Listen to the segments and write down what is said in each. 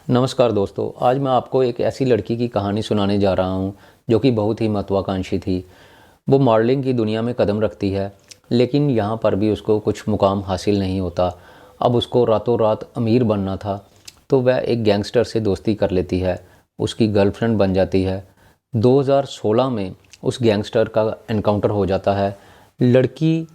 नमस्कार दोस्तों, आज मैं आपको एक ऐसी लड़की की कहानी सुनाने जा रहा हूँ जो कि बहुत ही महत्वाकांक्षी थी। वो मॉडलिंग की दुनिया में कदम रखती है, लेकिन यहाँ पर भी उसको कुछ मुकाम हासिल नहीं होता। अब उसको रातों रात अमीर बनना था, तो वह एक गैंगस्टर से दोस्ती कर लेती है, उसकी गर्लफ्रेंड बन जाती है। 2016 में उस गैंगस्टर का एनकाउंटर हो जाता है। लड़की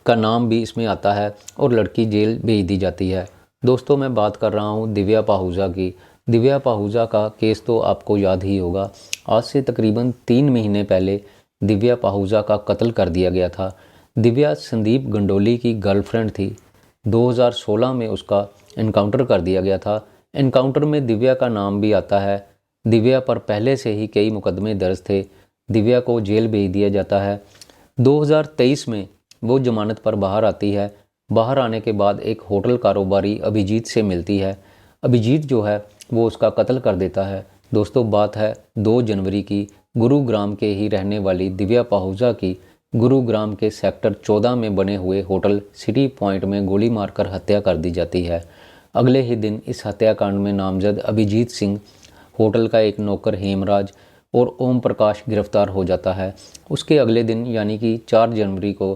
का नाम भी इसमें आता है और लड़की जेल भेज दी जाती है। दोस्तों, मैं बात कर रहा हूँ दिव्या पाहुजा की। दिव्या पाहुजा का केस तो आपको याद ही होगा। आज से तकरीबन 3 महीने पहले दिव्या पाहुजा का कत्ल कर दिया गया था। दिव्या संदीप गंडोली की गर्लफ्रेंड थी। 2016 में उसका इनकाउंटर कर दिया गया था। इनकाउंटर में दिव्या का नाम भी आता है। दिव्या पर पहले से ही कई मुकदमे दर्ज थे। दिव्या को जेल भेज दिया जाता है। 2023 में वो जमानत पर बाहर आती है। बाहर आने के बाद एक होटल कारोबारी अभिजीत से मिलती है। अभिजीत जो है वो उसका कत्ल कर देता है। दोस्तों, बात है 2 जनवरी की। गुरुग्राम के ही रहने वाली दिव्या पाहुजा की गुरुग्राम के सेक्टर 14 में बने हुए होटल सिटी पॉइंट में गोली मारकर हत्या कर दी जाती है। अगले ही दिन इस हत्याकांड में नामजद अभिजीत सिंह, होटल का एक नौकर हेमराज और ओम प्रकाश गिरफ्तार हो जाता है। उसके अगले दिन यानी कि 4 जनवरी को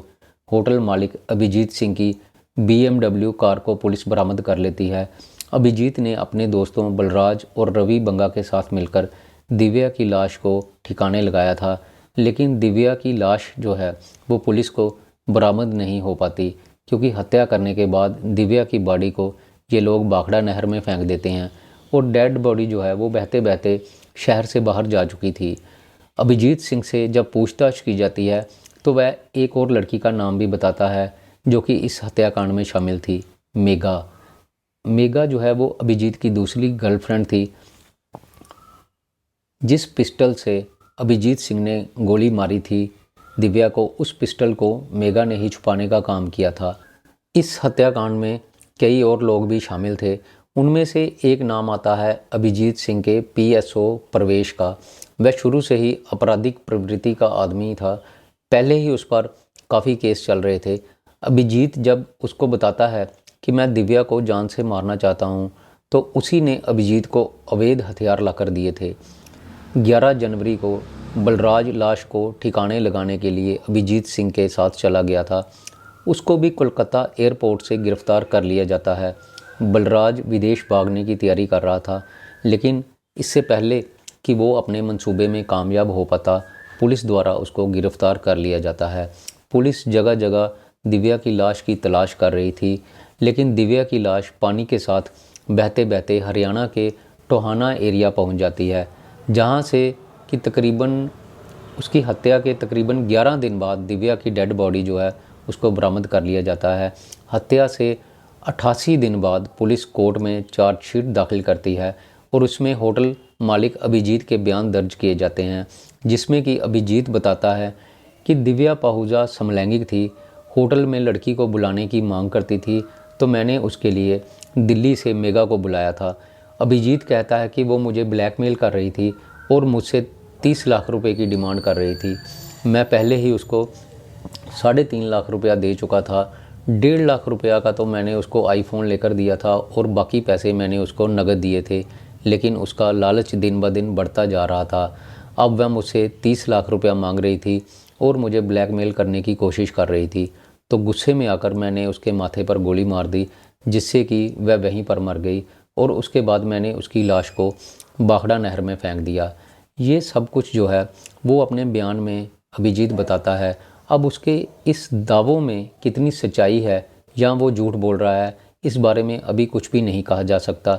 होटल मालिक अभिजीत सिंह की BMW कार को पुलिस बरामद कर लेती है। अभिजीत ने अपने दोस्तों बलराज और रवि बंगा के साथ मिलकर दिव्या की लाश को ठिकाने लगाया था, लेकिन दिव्या की लाश जो है वो पुलिस को बरामद नहीं हो पाती, क्योंकि हत्या करने के बाद दिव्या की बॉडी को ये लोग बाखड़ा नहर में फेंक देते हैं और डेड बॉडी जो है वो बहते बहते शहर से बाहर जा चुकी थी। अभिजीत सिंह से जब पूछताछ की जाती है तो वह एक और लड़की का नाम भी बताता है जो कि इस हत्याकांड में शामिल थी, मेगा। मेगा जो है वो अभिजीत की दूसरी गर्लफ्रेंड थी। जिस पिस्टल से अभिजीत सिंह ने गोली मारी थी दिव्या को, उस पिस्टल को मेगा ने ही छुपाने का काम किया था। इस हत्याकांड में कई और लोग भी शामिल थे। उनमें से एक नाम आता है अभिजीत सिंह के PSO प्रवेश का। वह शुरू से ही आपराधिक प्रवृत्ति का आदमी था। पहले ही उस पर काफ़ी केस चल रहे थे। अभिजीत जब उसको बताता है कि मैं दिव्या को जान से मारना चाहता हूँ, तो उसी ने अभिजीत को अवैध हथियार लाकर दिए थे। 11 जनवरी को बलराज लाश को ठिकाने लगाने के लिए अभिजीत सिंह के साथ चला गया था। उसको भी कोलकाता एयरपोर्ट से गिरफ्तार कर लिया जाता है। बलराज विदेश भागने की तैयारी कर रहा था, लेकिन इससे पहले कि वो अपने मंसूबे में कामयाब हो पाता, पुलिस द्वारा उसको गिरफ्तार कर लिया जाता है। पुलिस जगह जगह दिव्या की लाश की तलाश कर रही थी, लेकिन दिव्या की लाश पानी के साथ बहते बहते हरियाणा के टोहाना एरिया पहुंच जाती है, जहां से कि तकरीबन उसकी हत्या के तकरीबन 11 दिन बाद दिव्या की डेड बॉडी जो है उसको बरामद कर लिया जाता है। हत्या से 88 दिन बाद पुलिस कोर्ट में चार्जशीट दाखिल करती है और उसमें होटल मालिक अभिजीत के बयान दर्ज किए जाते हैं, जिसमें कि अभिजीत बताता है कि दिव्या पाहुजा समलैंगिक थी, होटल में लड़की को बुलाने की मांग करती थी, तो मैंने उसके लिए दिल्ली से मेगा को बुलाया था। अभिजीत कहता है कि वो मुझे ब्लैकमेल कर रही थी और मुझसे 30 लाख रुपए की डिमांड कर रही थी। मैं पहले ही उसको 3.5 लाख रुपया दे चुका था। 1.5 लाख रुपया का तो मैंने उसको आईफोन लेकर दिया था और बाकी पैसे मैंने उसको नकद दिए थे, लेकिन उसका लालच दिन ब दिन बढ़ता जा रहा था। अब वह मुझसे 30 लाख रुपया मांग रही थी और मुझे ब्लैकमेल करने की कोशिश कर रही थी। तो गुस्से में आकर मैंने उसके माथे पर गोली मार दी, जिससे कि वह वहीं पर मर गई और उसके बाद मैंने उसकी लाश को बाखड़ा नहर में फेंक दिया। ये सब कुछ जो है वो अपने बयान में अभिजीत बताता है। अब उसके इस दावों में कितनी सच्चाई है या वो झूठ बोल रहा है, इस बारे में अभी कुछ भी नहीं कहा जा सकता,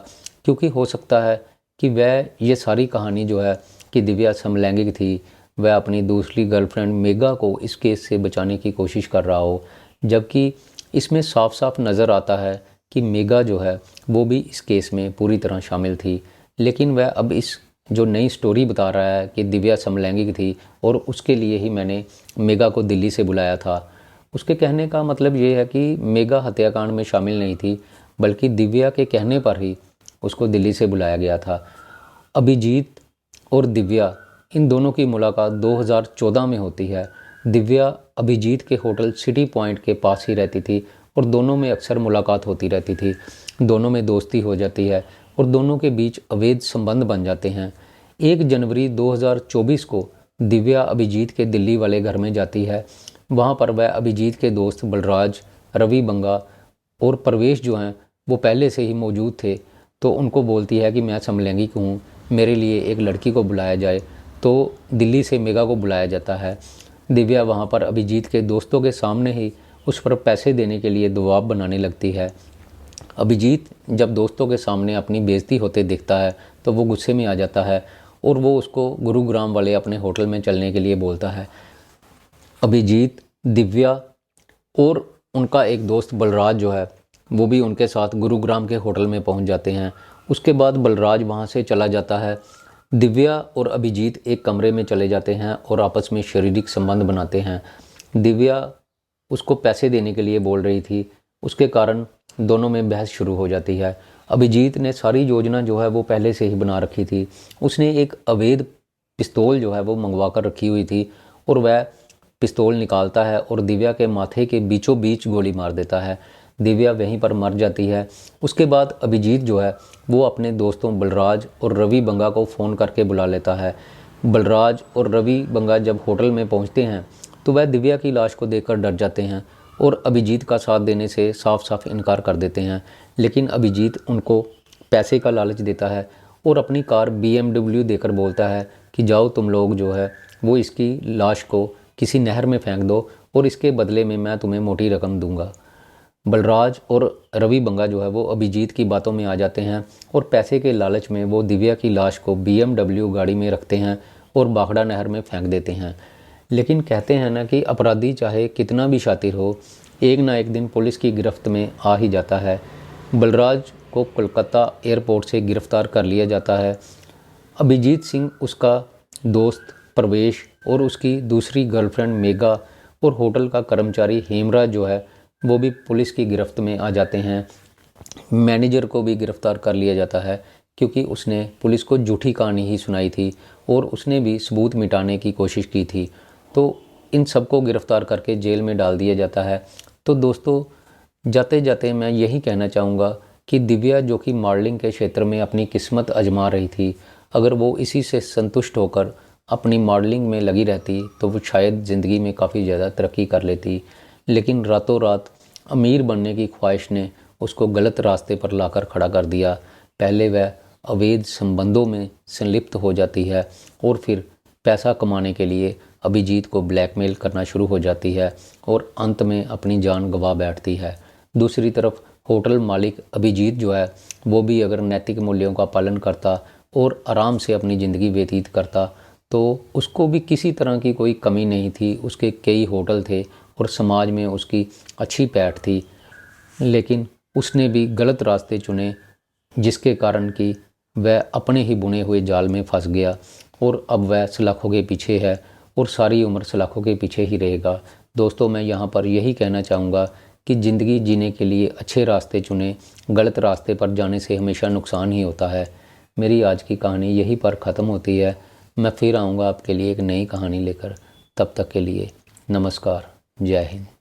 क्योंकि हो सकता है कि वह ये सारी कहानी जो है कि दिव्या समलैंगिक थी, वह अपनी दूसरी गर्लफ्रेंड मेगा को इस केस से बचाने की कोशिश कर रहा हो, जबकि इसमें साफ साफ नज़र आता है कि मेगा जो है वो भी इस केस में पूरी तरह शामिल थी। लेकिन वह अब इस जो नई स्टोरी बता रहा है कि दिव्या समलैंगिक थी और उसके लिए ही मैंने मेगा को दिल्ली से बुलाया था। उसके कहने का मतलब ये है कि मेगा हत्याकांड में शामिल नहीं थी, बल्कि दिव्या के कहने पर ही उसको दिल्ली से बुलाया गया था। अभिजीत और दिव्या इन दोनों की मुलाकात 2014 में होती है। दिव्या अभिजीत के होटल सिटी पॉइंट के पास ही रहती थी और दोनों में अक्सर मुलाकात होती रहती थी। दोनों में दोस्ती हो जाती है और दोनों के बीच अवैध संबंध बन जाते हैं। 1 जनवरी 2024 को दिव्या अभिजीत के दिल्ली वाले घर में जाती है। वहाँ पर वह अभिजीत के दोस्त बलराज, रवि बंगा और प्रवेश जो हैं वो पहले से ही मौजूद थे। तो उनको बोलती है कि मैं समलैंगिक हूँ, मेरे लिए एक लड़की को बुलाया जाए। तो दिल्ली से मेगा को बुलाया जाता है। दिव्या वहाँ पर अभिजीत के दोस्तों के सामने ही उस पर पैसे देने के लिए दबाव बनाने लगती है। अभिजीत जब दोस्तों के सामने अपनी बेइज्जती होते दिखता है तो वो गुस्से में आ जाता है और वो उसको गुरुग्राम वाले अपने होटल में चलने के लिए बोलता है। अभिजीत, दिव्या और उनका एक दोस्त बलराज जो है वो भी उनके साथ गुरुग्राम के होटल में पहुंच जाते हैं। उसके बाद बलराज वहां से चला जाता है। दिव्या और अभिजीत एक कमरे में चले जाते हैं और आपस में शारीरिक संबंध बनाते हैं। दिव्या उसको पैसे देने के लिए बोल रही थी, उसके कारण दोनों में बहस शुरू हो जाती है। अभिजीत ने सारी योजना जो है वो पहले से ही बना रखी थी। उसने एक अवैध पिस्तौल जो है वो मंगवा कर रखी हुई थी और वह पिस्तौल निकालता है और दिव्या के माथे के बीचों बीच गोली मार देता है। दिव्या वहीं पर मर जाती है। उसके बाद अभिजीत जो है वो अपने दोस्तों बलराज और रवि बंगा को फ़ोन करके बुला लेता है। बलराज और रवि बंगा जब होटल में पहुंचते हैं तो वह दिव्या की लाश को देखकर डर जाते हैं और अभिजीत का साथ देने से साफ साफ इनकार कर देते हैं। लेकिन अभिजीत उनको पैसे का लालच देता है और अपनी कार BMW देकर बोलता है कि जाओ तुम लोग जो है वो इसकी लाश को किसी नहर में फेंक दो और इसके बदले में मैं तुम्हें मोटी रकम दूंगा। बलराज और रवि बंगा जो है वो अभिजीत की बातों में आ जाते हैं और पैसे के लालच में वो दिव्या की लाश को BMW गाड़ी में रखते हैं और बाखड़ा नहर में फेंक देते हैं। लेकिन कहते हैं ना कि अपराधी चाहे कितना भी शातिर हो, एक ना एक दिन पुलिस की गिरफ्त में आ ही जाता है। बलराज को कोलकाता एयरपोर्ट से गिरफ्तार कर लिया जाता है। अभिजीत सिंह, उसका दोस्त प्रवेश और उसकी दूसरी गर्लफ्रेंड मेगा और होटल का कर्मचारी हेमराज जो है वो भी पुलिस की गिरफ्त में आ जाते हैं। मैनेजर को भी गिरफ्तार कर लिया जाता है क्योंकि उसने पुलिस को झूठी कहानी ही सुनाई थी और उसने भी सबूत मिटाने की कोशिश की थी। तो इन सबको गिरफ्तार करके जेल में डाल दिया जाता है। तो दोस्तों, जाते जाते मैं यही कहना चाहूँगा कि दिव्या जो कि मॉडलिंग के क्षेत्र में अपनी किस्मत आजमा रही थी, अगर वो इसी से संतुष्ट होकर अपनी मॉडलिंग में लगी रहती तो वो शायद ज़िंदगी में काफ़ी ज़्यादा तरक्की कर लेती। लेकिन रातों रात अमीर बनने की ख्वाहिश ने उसको गलत रास्ते पर लाकर खड़ा कर दिया। पहले वह अवैध संबंधों में संलिप्त हो जाती है और फिर पैसा कमाने के लिए अभिजीत को ब्लैकमेल करना शुरू हो जाती है और अंत में अपनी जान गंवा बैठती है। दूसरी तरफ होटल मालिक अभिजीत जो है वो भी अगर नैतिक मूल्यों का पालन करता और आराम से अपनी ज़िंदगी व्यतीत करता तो उसको भी किसी तरह की कोई कमी नहीं थी। उसके कई होटल थे और समाज में उसकी अच्छी पैठ थी, लेकिन उसने भी गलत रास्ते चुने जिसके कारण कि वह अपने ही बुने हुए जाल में फंस गया और अब वह सलाखों के पीछे है और सारी उम्र सलाखों के पीछे ही रहेगा। दोस्तों, मैं यहाँ पर यही कहना चाहूँगा कि ज़िंदगी जीने के लिए अच्छे रास्ते चुनें, गलत रास्ते पर जाने से हमेशा नुकसान ही होता है। मेरी आज की कहानी यहीं पर ख़त्म होती है। मैं फिर आऊँगा आपके लिए एक नई कहानी लेकर। तब तक के लिए नमस्कार, जय हिंद।